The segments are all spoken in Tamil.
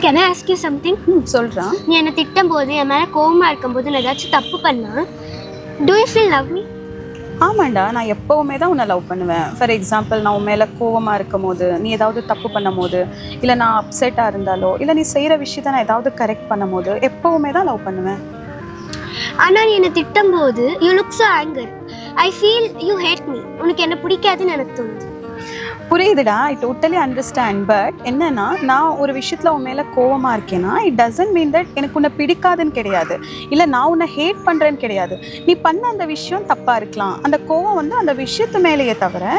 Can I ask you something? சொல்கிறான். நீ என்னை திட்டும் போது, என் மேலே கோவமாக இருக்கும்போது நான் ஏதாச்சும் தப்பு பண்ணா, do you feel love me? ஆமாண்டா, நான் எப்போவுமே தான் உன்னை லவ் பண்ணுவேன். ஃபார் எக்ஸாம்பிள், நான் உன் மேலே கோவமாக இருக்கும் போது, நீ ஏதாவது தப்பு பண்ணும் போது, இல்லை நான் அப்செட்டாக இருந்தாலோ, இல்லை நீ செய்கிற விஷயத்தை நான் ஏதாவது கரெக்ட் பண்ணும் போது எப்போவுமே தான் லவ் பண்ணுவேன். ஆனால் நீ என்னை திட்டும் போது you look so anchor. I feel you had me. உனக்கு என்ன பிடிக்காதுன்னு எனக்கு தோணுது. புரியுதுடா, ஐ டோட்டலி அண்டர்ஸ்டாண்ட். பட் என்னன்னா, நான் ஒரு விஷயத்தில் உன் மேலே கோவமாக இருக்கேன்னா இட் டசன்ட் மீன் தட் எனக்கு உன்னை பிடிக்காதுன்னு கிடையாது, இல்லை நான் உன்னை ஹேட் பண்ணுறேன்னு கிடையாது. நீ பண்ண அந்த விஷயம் தப்பாக இருக்கலாம், அந்த கோவம் வந்து அந்த விஷயத்து மேலேயே தவிர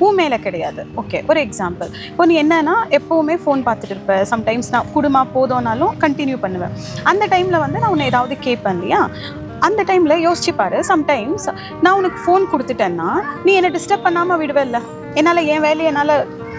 உன் மேலே கிடையாது. ஓகே, ஒரு எக்ஸாம்பிள். இப்போ நீ என்னன்னா எப்போவுமே ஃபோன் பார்த்துட்டு இருப்ப. சம்டைம்ஸ் நான் குடும்பமா போதோனாலும் கண்டினியூ பண்ணுவேன். அந்த டைமில் வந்து நான் உன்னை ஏதாவது கேட்பேன் இல்லையா? அந்த டைமில் யோசிச்சுப்பாரு. சம்டைம்ஸ் நான் உனக்கு ஃபோன் கொடுத்துட்டேன்னா நீ என்னை டிஸ்டர்ப் பண்ணாமல் விடுவேல்ல, என்னால் என் வேலையை என்னால்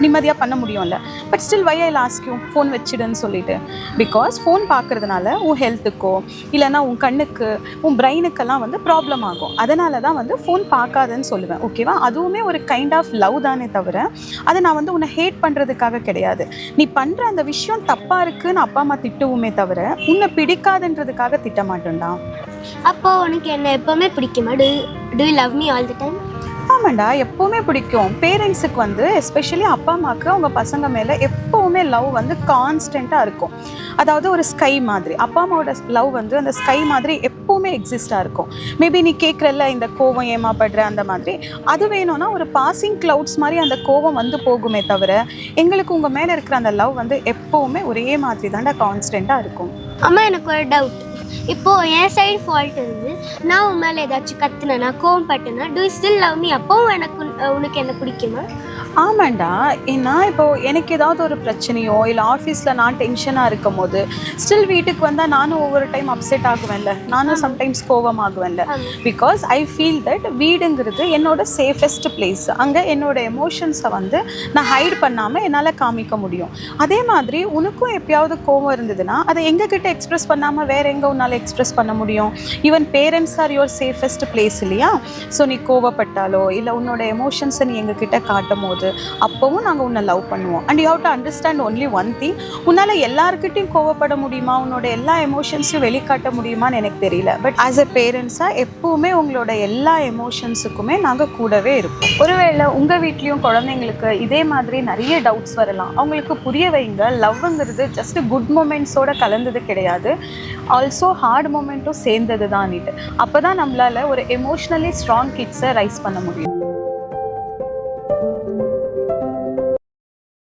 நிம்மதியாக பண்ண முடியும்ல. But still why I ask you phone வச்சுடுன்னு சொல்லிட்டு, பிகாஸ் ஃபோன் பார்க்குறதுனால உன் ஹெல்த்துக்கோ இல்லைனா உன் கண்ணுக்கு உன் பிரெயினுக்கெல்லாம் வந்து ப்ராப்ளம் ஆகும். அதனால தான் வந்து ஃபோன் பார்க்காதுன்னு சொல்லுவேன். ஓகேவா? அதுவுமே ஒரு கைண்ட் ஆஃப் லவ் தானே தவிர அதை நான் வந்து உன்னை ஹேட் பண்ணுறதுக்காக கிடையாது. நீ பண்ணுற அந்த விஷயம் தப்பாக இருக்குன்னு அப்பா அம்மா திட்டுவுமே தவிர உன்னை பிடிக்காதுன்றதுக்காக திட்ட மாட்டேன்டா. அப்போ உனக்கு என்ன எப்போவுமே பிடிக்குமா? To you love me all the time? ஆமாண்டா, எப்போவுமே பிடிக்கும். பேரண்ட்ஸுக்கு வந்து எஸ்பெஷலி அப்பா அம்மாவுக்கு அவங்க பசங்க மேலே எப்போவுமே லவ் வந்து கான்ஸ்டண்ட்டாக இருக்கும். அதாவது ஒரு ஸ்கை மாதிரி அப்பா அம்மாவோட லவ் வந்து அந்த ஸ்கை மாதிரி எப்போவுமே எக்ஸிஸ்டாக இருக்கும். மேபி நீ கேட்குறல்ல இந்த கோவம் ஏமாப்படுற அந்த மாதிரி, அது வேணும்னா ஒரு பாசிங் க்ளவுட்ஸ் மாதிரி அந்த கோவம் வந்து போகுமே தவிர எங்களுக்கு உங்கள் மேலே இருக்கிற அந்த லவ் வந்து எப்போவுமே ஒரே மாதிரி தாண்டா கான்ஸ்டண்ட்டாக இருக்கும். அம்மா, எனக்கு ஒரு டவுட். இப்போது என் சைடு ஃபால்ட் இருந்து நான் உன் மேலே ஏதாச்சும் கத்துனேன்னா, கோவப்பட்டேன்னா, do you still love me? அப்போவும் உனக்கு என்ன பிடிக்குமா? ஆமாண்டா, ஏன்னா இப்போது எனக்கு ஏதாவது ஒரு பிரச்சனையோ இல்லை ஆஃபீஸில் நான் டென்ஷனாக இருக்கும் போது ஸ்டில் வீட்டுக்கு வந்தால் நானும் ஒவ்வொரு டைம் அப்செட் ஆகுவேன்ல, நானும் சம்டைம்ஸ் கோவமாகுவேன்ல. பிகாஸ் ஐ ஃபீல் தட் வீடுங்கிறது என்னோட சேஃபஸ்ட் பிளேஸ். அங்கே என்னோட எமோஷன்ஸை வந்து நான் ஹைட் பண்ணாமல் என்னால் காமிக்க முடியும். அதே மாதிரி உனக்கும் எப்பயாவது கோவம் இருந்ததுன்னா அதை எங்ககிட்ட எக்ஸ்ப்ரெஸ் பண்ணாமல் வேறு எங்கே உன்னால் எக்ஸ்ப்ரெஸ் பண்ண முடியும்? Even parents are your safest place இல்லையா? ஸோ நீ கோவப்பட்டாலோ இல்லை உன்னோட எமோஷன்ஸை நீ எங்ககிட்ட காட்டும் போது அப்பவும் நாங்கள் உன்னை லவ் பண்ணுவோம். And you have to understand only one thing. உன்னால் எல்லாருக்கிட்டையும் கோவப்பட முடியுமா, உன்னோட எல்லா எமோஷன்ஸையும் வெளிக்காட்ட முடியுமான்னு எனக்கு தெரியல. பட் ஆஸ் அ பேரண்ட்ஸாக எப்போவுமே உங்களோட எல்லா எமோஷன்ஸுக்குமே நாங்கள் கூடவே இருப்போம். ஒருவேளை உங்கள் வீட்லேயும் குழந்தைங்களுக்கு இதே மாதிரி நிறைய டவுட்ஸ் வரலாம். அவங்களுக்கு புரிய வைங்க, லவ்ங்கிறது ஜஸ்ட் குட் மூமெண்ட்ஸோடு கலந்தது கிடையாது, ஆல்சோ ஹார்ட் மூமெண்ட்டும் சேர்ந்தது தான். அப்போ தான் நம்மளால் ஒரு எமோஷ்னலி ஸ்ட்ராங் கிட்ஸை ரைஸ் பண்ண முடியும்.